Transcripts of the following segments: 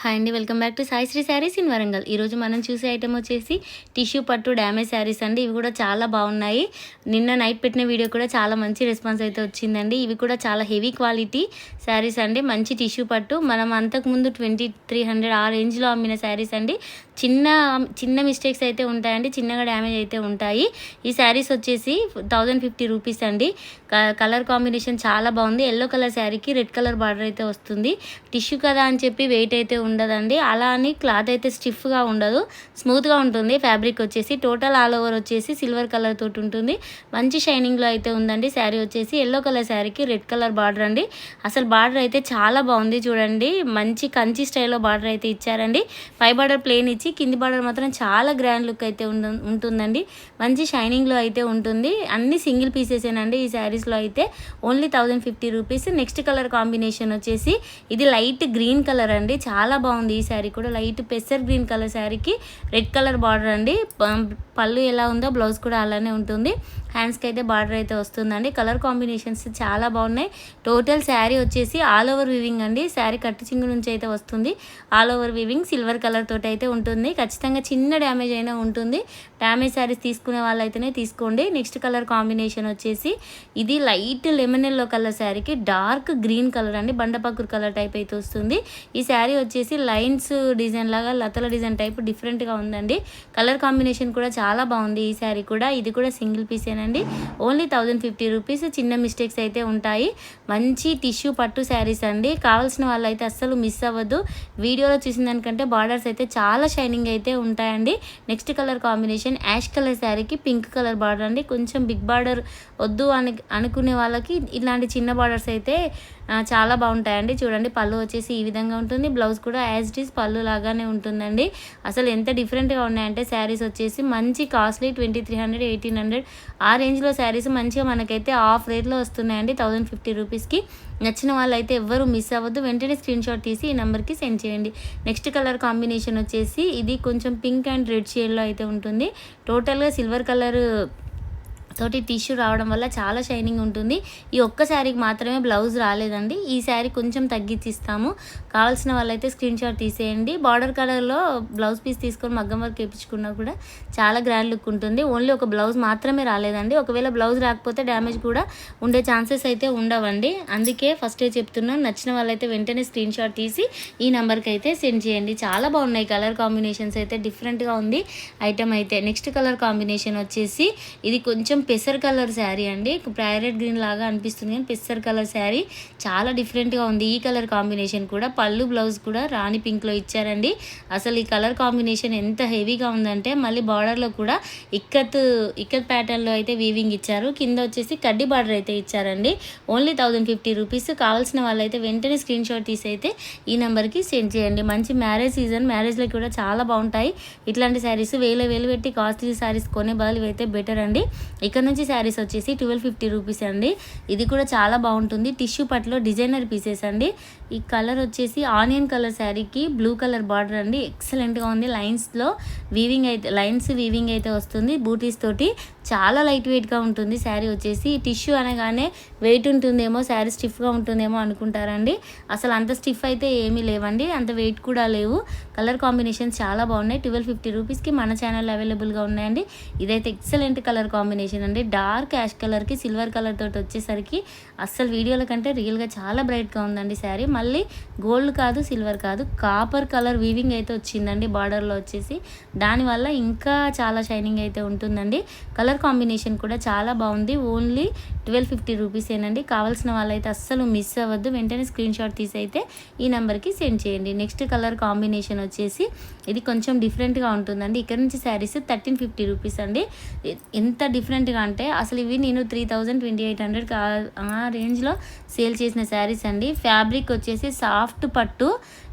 Hi అండి, welcome back to Sai Shri sarees in Warangal. ఈరోజు మనం చూసే ఐటమ్ వచ్చేసి టిష్యూ పట్టు డ్యామేజ్ శారీస్ అండి. ఇవి కూడా చాలా బాగున్నాయి. నిన్న నైట్ పెట్టిన వీడియో కూడా చాలా మంచి రెస్పాన్స్ అయితే వచ్చిందండి. ఇవి కూడా చాలా హెవీ క్వాలిటీ శారీస్ అండి. మంచి టిష్యూ పట్టు. మనం అంతకుముందు 2300 ఆ రేంజ్లో అమ్మిన శారీస్ అండి. చిన్న మిస్టేక్స్ అయితే ఉంటాయండి, చిన్నగా డ్యామేజ్ అయితే ఉంటాయి. ఈ శారీస్ వచ్చేసి 1050 రూపీస్ అండి. కలర్ కాంబినేషన్ చాలా బాగుంది. ఎల్లో కలర్ శారీకి రెడ్ కలర్ బార్డర్ అయితే వస్తుంది. టిష్యూ కదా అని చెప్పి వెయిట్ అయితే ఉండదండి. అలా అని క్లాత్ అయితే స్టిఫ్గా ఉండదు, స్మూత్గా ఉంటుంది. ఫ్యాబ్రిక్ వచ్చేసి టోటల్ ఆల్ ఓవర్ వచ్చేసి సిల్వర్ కలర్ తోటి ఉంటుంది. మంచి షైనింగ్లో అయితే ఉందండి. శారీ వచ్చేసి ఎల్లో కలర్ శారీకి రెడ్ కలర్ బార్డర్ అండి. అసలు బార్డర్ అయితే చాలా బాగుంది చూడండి. మంచి కంచి స్టైల్లో బార్డర్ అయితే ఇచ్చారండి. పై బార్డర్ ప్లేన్ ఇచ్చి కింది బార్డర్ మాత్రం చాలా గ్రాండ్ లుక్ అయితే ఉంటుందండి. మంచి షైనింగ్లో అయితే ఉంటుంది. అన్ని సింగిల్ పీసెసేనండి ఈ శారీస్లో అయితే. Only 1050 rupees. Next colour combination వచ్చేసి ఇది లైట్ గ్రీన్ కలర్ అండి. చాలా బాగుంది ఈ శారీ కూడా. లైట్ పెసర్ గ్రీన్ కలర్ శారీకి రెడ్ కలర్ బార్డర్ అండి. పళ్ళు ఎలా ఉందో బ్లౌజ్ కూడా అలానే ఉంటుంది. హ్యాండ్స్కి అయితే బార్డర్ అయితే వస్తుందండి. కలర్ కాంబినేషన్స్ చాలా బాగున్నాయి. టోటల్ శారీ వచ్చేసి ఆల్ ఓవర్ వివింగ్ అండి. శారీ కట్టు చింగు నుంచి అయితే వస్తుంది. All over weaving silver colour తోటి అయితే ఉంటుంది. ఖచ్చితంగా చిన్న డ్యామేజ్ అయినా ఉంటుంది. డ్యామేజ్ శారీస్ తీసుకునే వాళ్ళైతేనే తీసుకోండి. నెక్స్ట్ కలర్ కాంబినేషన్ వచ్చేసి ఇది లైట్ లెమన్ ఎల్లో కలర్ శారీకి డార్క్ గ్రీన్ కలర్ అండి. బండపక్కురు కలర్ టైప్ అయితే వస్తుంది. ఈ శారీ వచ్చేసి లైన్స్ డిజైన్ లాగా లతల డిజైన్ టైప్ డిఫరెంట్గా ఉందండి. కలర్ కాంబినేషన్ కూడా చాలా బాగుంది ఈ శారీ కూడా. ఇది కూడా సింగిల్ పీసేనండి. Only 1050 rupees. చిన్న మిస్టేక్స్ అయితే ఉంటాయి. మంచి టిష్యూ పట్టు శారీస్ అండి. కావాల్సిన వాళ్ళు అయితే అస్సలు మిస్ అవ్వద్దు. వీడియోలో చూసిన దానికంటే బార్డర్స్ అయితే చాలా షైనింగ్ అయితే ఉంటాయండి. Next colour combination ash colour శారీకి పింక్ కలర్ బార్డర్ అండి. కొంచెం బిగ్ బార్డర్ వద్దు అనుకునే వాళ్ళకి ఇలాంటి చిన్న బార్డర్స్ అయితే చాలా బాగుంటాయండి. చూడండి, పళ్ళు వచ్చేసి ఈ విధంగా ఉంటుంది. బ్లౌజ్ కూడా యాజ్ ఇట్ ఈస్ పళ్ళు లాగానే ఉంటుందండి. అసలు ఎంత డిఫరెంట్గా ఉన్నాయంటే శారీస్ వచ్చేసి మంచి కాస్ట్లీ 2300 1800 ఆ రేంజ్లో శారీస్ మంచిగా మనకైతే ఆఫ్ రేట్లో వస్తున్నాయండి 1050 రూపీస్కి. నచ్చిన వాళ్ళైతే ఎవ్వరూ మిస్ అవ్వద్దు. వెంటనే స్క్రీన్ షాట్ తీసి ఈ నెంబర్కి సెండ్ చేయండి. నెక్స్ట్ కలర్ కాంబినేషన్ వచ్చేసి ఇది కొంచెం పింక్ అండ్ రెడ్ షేడ్లో అయితే ఉంటుంది. టోటల్గా సిల్వర్ కలర్ తోటి టిష్యూ రావడం వల్ల చాలా షైనింగ్ ఉంటుంది. ఈ ఒక్క శారీకి మాత్రమే బ్లౌజ్ రాలేదండి. ఈ శారీ కొంచెం తగ్గించి ఇస్తాము. కావాల్సిన వాళ్ళైతే స్క్రీన్ షాట్ తీసేయండి. బార్డర్ కలర్లో బ్లౌజ్ పీస్ తీసుకొని మగ్గం వర్క్ వేయించుకున్నా కూడా చాలా గ్రాండ్ లుక్ ఉంటుంది. ఓన్లీ ఒక బ్లౌజ్ మాత్రమే రాలేదండి. ఒకవేళ బ్లౌజ్ రాకపోతే డ్యామేజ్ కూడా ఉండే ఛాన్సెస్ అయితే ఉండవండి. అందుకే ఫస్టే చెప్తున్నాం, నచ్చిన వాళ్ళైతే వెంటనే స్క్రీన్ షాట్ తీసి ఈ నెంబర్కి అయితే సెండ్ చేయండి. చాలా బాగున్నాయి కలర్ కాంబినేషన్స్ అయితే. డిఫరెంట్గా ఉంది ఐటమ్ అయితే. నెక్స్ట్ కలర్ కాంబినేషన్ వచ్చేసి ఇది కొంచెం పెసర్ కలర్ శారీ అండి. ప్యారెట్ గ్రీన్ లాగా అనిపిస్తుంది కానీ పెసర్ కలర్ శారీ చాలా డిఫరెంట్గా ఉంది. ఈ కలర్ కాంబినేషన్ కూడా పళ్ళు బ్లౌజ్ కూడా రాణి పింక్లో ఇచ్చారండి. అసలు ఈ కలర్ కాంబినేషన్ ఎంత హెవీగా ఉందంటే మళ్ళీ బార్డర్లో కూడా ఇక్కత్ ప్యాటర్న్లో అయితే వీవింగ్ ఇచ్చారు. కింద వచ్చేసి కడ్డీ బార్డర్ అయితే ఇచ్చారండి. Only 1050 rupees. కావాల్సిన వాళ్ళైతే వెంటనే స్క్రీన్ షాట్ తీసి అయితే ఈ నెంబర్కి సెండ్ చేయండి. మంచి మ్యారేజ్ సీజన్, మ్యారేజ్లో కూడా చాలా బాగుంటాయి ఇట్లాంటి శారీస్. వేలు పెట్టి కాస్ట్లీ శారీస్ కొనే బదులు అయితే బెటర్ అండి. ఇక్కడ నుంచి శారీస్ వచ్చేసి 1250 రూపీస్ అండి. ఇది కూడా చాలా బాగుంటుంది. టిష్యూ పట్టులో డిజైనర్ పీసెస్ అండి. ఈ కలర్ వచ్చేసి ఆనియన్ కలర్ శారీకి బ్లూ కలర్ బార్డర్ అండి. ఎక్సలెంట్గా ఉంది. లైన్స్ వీవింగ్ అయితే వస్తుంది బూటీస్ తోటి. చాలా లైట్ వెయిట్గా ఉంటుంది శారీ వచ్చేసి. టిష్యూ అనగానే వెయిట్ ఉంటుందేమో, శారీ స్టిఫ్గా ఉంటుందేమో అనుకుంటారండి. అసలు అంత స్టిఫ్ అయితే ఏమీ లేవండి, అంత వెయిట్ కూడా లేవు. కలర్ కాంబినేషన్స్ చాలా బాగున్నాయి. 1250 రూపీస్కి మన ఛానల్ అవైలబుల్గా ఉన్నాయండి. ఇదైతే ఎక్సలెంట్ కలర్ కాంబినేషన్ అండి. డార్క్ యాష్ కలర్కి సిల్వర్ కలర్ తోటి వచ్చేసరికి అస్సలు వీడియోల కంటే రియల్గా చాలా బ్రైట్గా ఉందండి శారీ. మళ్ళీ గోల్డ్ కాదు, సిల్వర్ కాదు, కాపర్ కలర్ వీవింగ్ అయితే వచ్చిందండి బార్డర్లో వచ్చేసి. దానివల్ల ఇంకా చాలా షైనింగ్ అయితే ఉంటుందండి. కలర్ కాంబినేషన్ కూడా చాలా బాగుంది. ఓన్లీ 1250 రూపీసేనండి. కావాల్సిన వాళ్ళైతే అస్సలు మిస్ అవ్వద్దు. వెంటనే స్క్రీన్ షాట్ తీసి అయితే ఈ నెంబర్కి సెండ్ చేయండి. నెక్స్ట్ కలర్ కాంబినేషన్ వచ్చేసి ఇది కొంచెం డిఫరెంట్గా ఉంటుందండి. ఇక్కడ నుంచి శారీస్ 1350 రూపీస్ అండి. ఎంత డిఫరెంట్గా అంటే అసలు ఇవి నేను 3000 2800 ఆ రేంజ్లో సేల్ చేసిన శారీస్ అండి. ఫ్యాబ్రిక్ వచ్చేసి సాఫ్ట్ పట్టు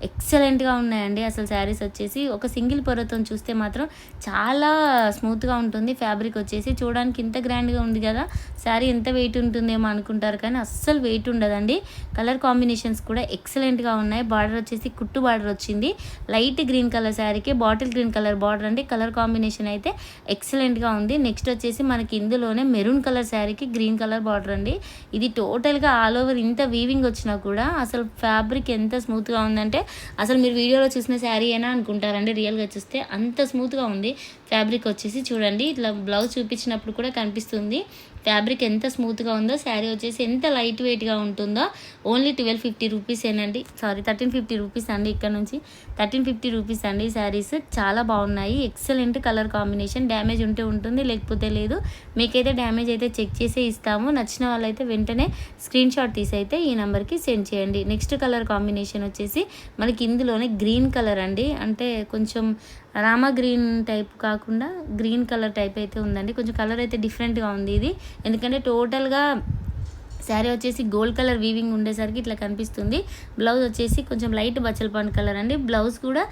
ఎక్సలెంట్గా ఉన్నాయండి. అసలు శారీస్ వచ్చేసి ఒక సింగిల్ పొరతో చూస్తే మాత్రం చాలా స్మూత్గా ఉంటుంది. ఫ్యాబ్రిక్ వచ్చేసి చూడడానికి ఇంత గ్రాండ్గా ఉంది కదా శారీ. ఎంత వెయిట్ ఉంటుందేమో అనుకుంటారు కానీ అస్సలు వెయిట్ ఉండదండి. కలర్ కాంబినేషన్స్ కూడా ఎక్సలెంట్గా ఉన్నాయి. బార్డర్ వచ్చేసి కుట్టు బార్డర్ వచ్చింది. లైట్ గ్రీన్ కలర్ శారీకి బాటిల్ గ్రీన్ కలర్ బార్డర్ అండి. కలర్ కాంబినేషన్ అయితే ఎక్సలెంట్గా ఉంది. నెక్స్ట్ వచ్చేసి మనకి ఇందులోనే మెరూన్ కలర్ శారీకి గ్రీన్ కలర్ బార్డర్ అండి. ఇది టోటల్గా ఆల్ ఓవర్ ఇంత వీవింగ్ వచ్చినా కూడా అసలు ఫ్యాబ్రిక్ ఎంత స్మూత్గా ఉందంటే అసలు మీరు వీడియోలో చూసిన శారీ అయినా అనుకుంటారండి. రియల్గా చూస్తే అంత స్మూత్గా ఉంది. ఫ్యాబ్రిక్ వచ్చేసి చూడండి, ఇట్లా బ్లౌజ్ చూపించినప్పుడు కూడా కనిపిస్తుంది ఫ్యాబ్రిక్ ఎంత స్మూత్గా ఉందో. శారీ వచ్చేసి ఎంత లైట్ వెయిట్గా ఉంటుందో. ఓన్లీ 1250 రూపీస్ ఏనండి, సారీ 1350 రూపీస్ అండి. ఇక్కడ నుంచి 1350 రూపీస్ అండి. ఈ శారీస్ చాలా బాగున్నాయి. Excellent colour combination. డ్యామేజ్ ఉంటే ఉంటుంది, లేకపోతే లేదు. మీకైతే డ్యామేజ్ అయితే చెక్ చేసే ఇస్తాము. నచ్చిన వాళ్ళైతే వెంటనే స్క్రీన్ షాట్ తీసి అయితే ఈ నెంబర్కి సెండ్ చేయండి. నెక్స్ట్ కలర్ కాంబినేషన్ వచ్చేసి మనకి ఇందులోనే గ్రీన్ కలర్ అండి. అంటే కొంచెం రామా గ్రీన్ టైప్ కాకుండా గ్రీన్ కలర్ టైప్ అయితే ఉందండి. కొంచెం కలర్ అయితే డిఫరెంట్గా ఉంది ఇది. ఎందుకంటే టోటల్గా శారీ వచ్చేసి గోల్డ్ కలర్ వీవింగ్ ఉండేసరికి ఇట్లా కనిపిస్తుంది. బ్లౌజ్ వచ్చేసి కొంచెం లైట్ బచ్చలపండు కలర్ అండి. బ్లౌజ్ కూడా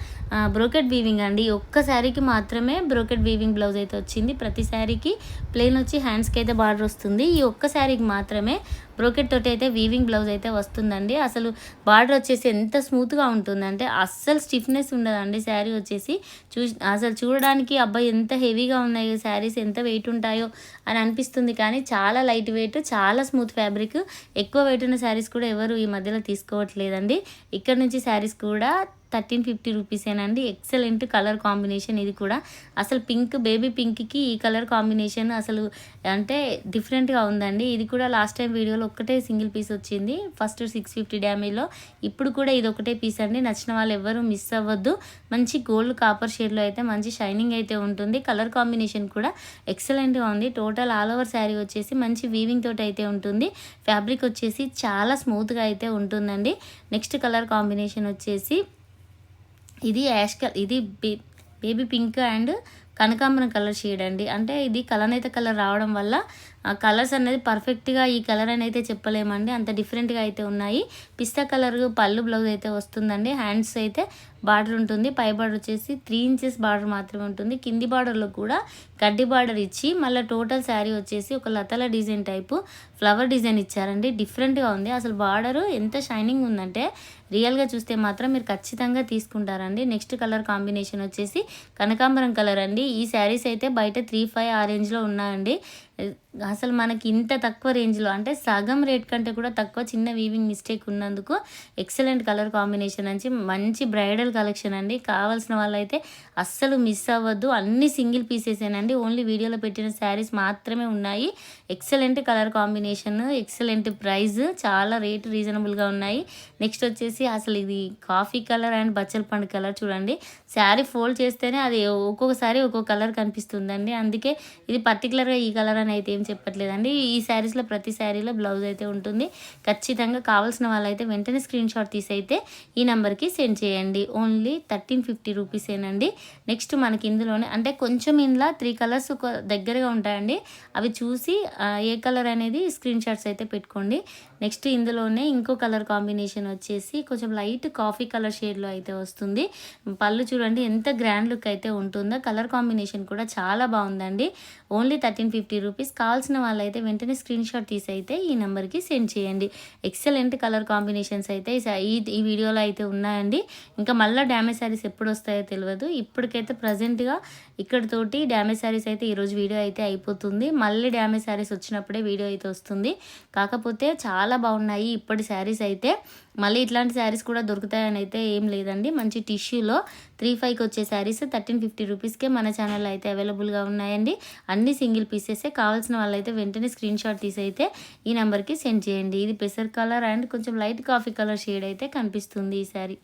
బ్రోకెట్ వీవింగ్ అండి. ఒక్క శారీకి మాత్రమే బ్రోకెట్ వీవింగ్ బ్లౌజ్ అయితే వచ్చింది. ప్రతి శారీకి ప్లెయిన్ వచ్చి హ్యాండ్స్కి అయితే బార్డర్ వస్తుంది. ఈ ఒక్క శారీకి మాత్రమే బ్రోకెట్ తోటి అయితే వీవింగ్ బ్లౌజ్ అయితే వస్తుందండి. అసలు బార్డర్ వచ్చేసి ఎంత స్మూత్గా ఉంటుందంటే అస్సలు స్టిఫ్నెస్ ఉండదండి. శారీ వచ్చేసి అసలు చూడడానికి అబ్బాయి ఎంత హెవీగా ఉన్నాయో శారీస్, ఎంత వెయిట్ ఉంటాయో అని అనిపిస్తుంది. కానీ చాలా లైట్ వెయిట్, చాలా స్మూత్ ఫ్యాబ్రిక్. ఎక్కువ వెయిట్ ఉన్న శారీస్ కూడా ఎవరు ఈ మధ్యలో తీసుకోవట్లేదండి. ఇక్కడ నుంచి శారీస్ కూడా 1350 రూపీసేనండి. ఎక్సలెంట్ కలర్ కాంబినేషన్ ఇది కూడా. అసలు పింక్, బేబీ పింక్కి ఈ కలర్ కాంబినేషన్ అసలు అంటే డిఫరెంట్గా ఉందండి. ఇది కూడా లాస్ట్ టైం వీడియోలో ఒక్కటే సింగిల్ పీస్ వచ్చింది, ఫస్ట్ 650 డ్యామేజ్లో. ఇప్పుడు కూడా ఇది ఒకటే పీస్ అండి. నచ్చిన వాళ్ళు ఎవరు మిస్ అవ్వద్దు. మంచి గోల్డ్ కాపర్ షేడ్లో అయితే మంచి షైనింగ్ అయితే ఉంటుంది. కలర్ కాంబినేషన్ కూడా ఎక్సలెంట్గా ఉంది. టోటల్ ఆల్ ఓవర్ శారీ వచ్చేసి మంచి వీవింగ్ తోటి అయితే ఉంటుంది. ఫ్యాబ్రిక్ వచ్చేసి చాలా స్మూత్గా అయితే ఉంటుందండి. నెక్స్ట్ కలర్ కాంబినేషన్ వచ్చేసి ఇది ఇది బేబీ పింక్ అండ్ కనకాంబరం కలర్ షేడ్ అండి. అంటే ఇది కలనేత కలర్ రావడం వల్ల కలర్స్ అనేది పర్ఫెక్ట్గా ఈ కలర్ అని అయితే చెప్పలేమండి, అంత డిఫరెంట్గా అయితే ఉన్నాయి. పిస్తా కలర్ పళ్ళు బ్లౌజ్ అయితే వస్తుందండి. హ్యాండ్స్ అయితే బార్డర్ ఉంటుంది. పై బార్డర్ వచ్చేసి 3 ఇంచెస్ బార్డర్ మాత్రమే ఉంటుంది. కింది బార్డర్లో కూడా గడ్డి బార్డర్ ఇచ్చి మళ్ళీ టోటల్ శారీ వచ్చేసి ఒక లతల డిజైన్ టైపు ఫ్లవర్ డిజైన్ ఇచ్చారండి. డిఫరెంట్గా ఉంది. అసలు బార్డరు ఎంత షైనింగ్ ఉందంటే రియల్గా చూస్తే మాత్రం మీరు ఖచ్చితంగా తీసుకుంటారండి. నెక్స్ట్ కలర్ కాంబినేషన్ వచ్చేసి కనకాంబరం కలర్ అండి. ఈ శారీస్ అయితే బయట 3-5 ఆ రేంజ్లో ఉన్నాయండి. అసలు మనకి ఇంత తక్కువ రేంజ్లో అంటే సగం రేట్ కంటే కూడా తక్కువ, చిన్న వీవింగ్ మిస్టేక్ ఉన్నందుకు ఎక్సలెంట్ కలర్ కాంబినేషన్ అని మంచి బ్రైడల్ కలెక్షన్ అండి. కావాల్సిన వాళ్ళైతే అస్సలు మిస్ అవ్వద్దు. అన్ని సింగిల్ పీసెసేనండి. ఓన్లీ వీడియోలో పెట్టిన శారీస్ మాత్రమే ఉన్నాయి. Excellent colour combination, excellent price, చాలా రేట్ రీజనబుల్గా ఉన్నాయి. నెక్స్ట్ వచ్చేసి అసలు ఇది కాఫీ కలర్ అండ్ బచ్చల పండు కలర్ చూడండి. శారీ ఫోల్డ్ చేస్తేనే అది ఒక్కొక్కసారి ఒక్కొక్క కలర్ కనిపిస్తుందండి. అందుకే ఇది పర్టికులర్గా ఈ కలర్ అని అయితే ఏం చెప్పట్లేదండి. ఈ శారీస్లో ప్రతి శారీలో బ్లౌజ్ అయితే ఉంటుంది. ఖచ్చితంగా కావాల్సిన వాళ్ళైతే వెంటనే స్క్రీన్ షాట్ తీసి అయితే ఈ నెంబర్కి సెండ్ చేయండి. ఓన్లీ 1350 రూపీసేనండి. నెక్స్ట్ మనకి ఇందులోనే అంటే కొంచెం ఇందులో 3 కలర్స్ దగ్గరగా ఉంటాయండి. అవి చూసి ఏ కలర్ అనేది స్క్రీన్ షాట్స్ అయితే పెట్టుకోండి. నెక్స్ట్ ఇందులోనే ఇంకో కలర్ కాంబినేషన్ వచ్చేసి కొంచెం లైట్ కాఫీ కలర్ షేడ్లో అయితే వస్తుంది. పళ్ళు చూడండి ఎంత గ్రాండ్ లుక్ అయితే ఉంటుందో. కలర్ కాంబినేషన్ కూడా చాలా బాగుందండి. Only 1350 rupees. కావాల్సిన వాళ్ళైతే వెంటనే స్క్రీన్ షాట్ తీసి అయితే ఈ నెంబర్కి సెండ్ చేయండి. ఎక్సలెంట్ కలర్ కాంబినేషన్స్ అయితే ఈ వీడియోలో అయితే ఉన్నాయండి. ఇంకా మళ్ళీ డ్యామేజ్ శారీస్ ఎప్పుడు వస్తాయో తెలియదు. ఇప్పటికైతే ప్రజెంట్గా ఇక్కడతోటి డ్యామేజ్ శారీస్ అయితే ఈరోజు వీడియో అయితే అయిపోతుంది. మళ్ళీ డ్యామేజ్ శారీస్ వచ్చినప్పుడే వీడియో అయితే వస్తుంది. కాకపోతే చాలా బాగున్నాయి ఇప్పటి శారీస్ అయితే. మళ్ళీ ఇట్లాంటి శారీస్ కూడా దొరుకుతాయని అయితే ఏం లేదండి. మంచి టిష్యూలో 3-5కి వచ్చే శారీస్ 1350 రూపీస్కే మన ఛానల్లో అయితే అవైలబుల్గా ఉన్నాయండి. అన్ని సింగిల్ పీసెసే. కావాల్సిన వాళ్ళైతే వెంటనే స్క్రీన్ షాట్ తీసి అయితే ఈ నెంబర్కి సెండ్ చేయండి. ఇది పెసర్ కలర్ అండ్ కొంచెం లైట్ కాఫీ కలర్ షేడ్ అయితే కనిపిస్తుంది ఈ శారీ.